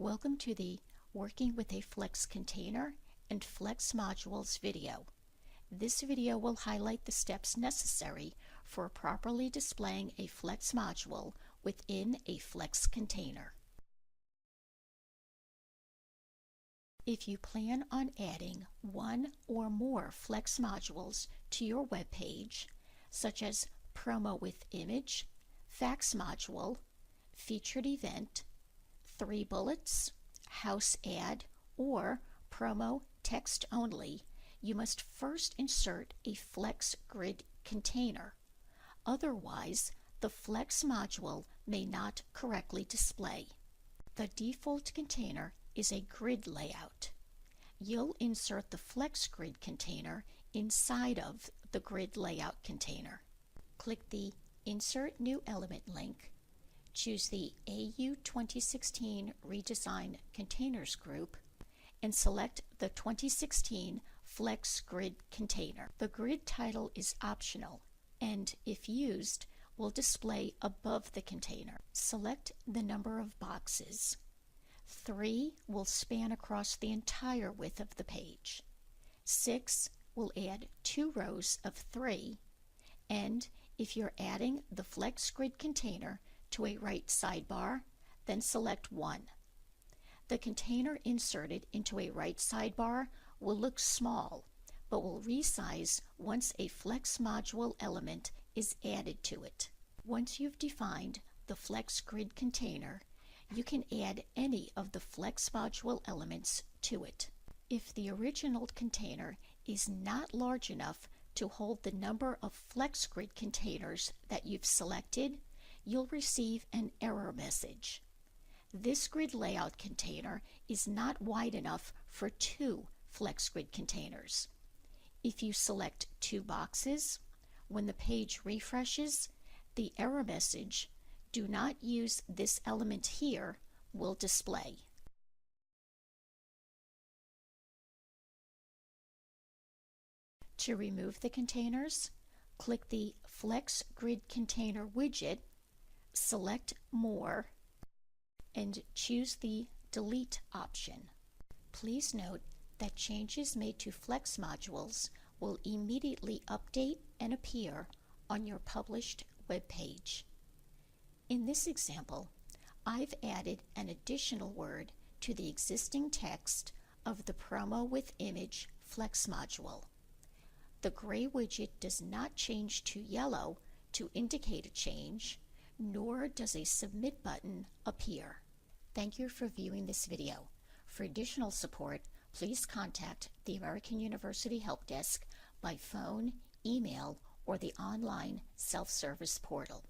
Welcome to the Working with a Flex Container and Flex Modules video. This video will highlight the steps necessary for properly displaying a Flex module within a Flex container. If you plan on adding one or more Flex modules to your web page, such as Promo with Image, Fax Module, Featured Event, 3 Bullets, House Ad, or Promo Text Only, you must first insert a Flex Grid container. Otherwise, the Flex module may not correctly display. The default container is a grid layout. You'll insert the Flex Grid container inside of the grid layout container. Click the Insert New Element link, choose the AU 2016 Redesign Containers group, and select the 2016 Flex Grid container. The grid title is optional and, if used, will display above the container. Select the number of boxes. 3 will span across the entire width of the page. 6 will add 2 rows of 3, and if you're adding the Flex Grid container to a right sidebar, then select 1. The container inserted into a right sidebar will look small, but will resize once a Flex module element is added to it. Once you've defined the Flex Grid container, you can add any of the Flex module elements to it. If the original container is not large enough to hold the number of Flex Grid containers that you've selected, you'll receive an error message. This grid layout container is not wide enough for 2 Flex Grid containers. If you select 2 boxes, when the page refreshes, the error message, "Do not use this element here," will display. To remove the containers, click the Flex Grid Container widget, select More, and choose the Delete option. Please note that changes made to Flex modules will immediately update and appear on your published web page. In this example, I've added an additional word to the existing text of the Promo with Image Flex module. The gray widget does not change to yellow to indicate a change, nor does a Submit button appear. Thank you for viewing this video. For additional support, please contact the American University Help Desk by phone, email, or the online self-service portal.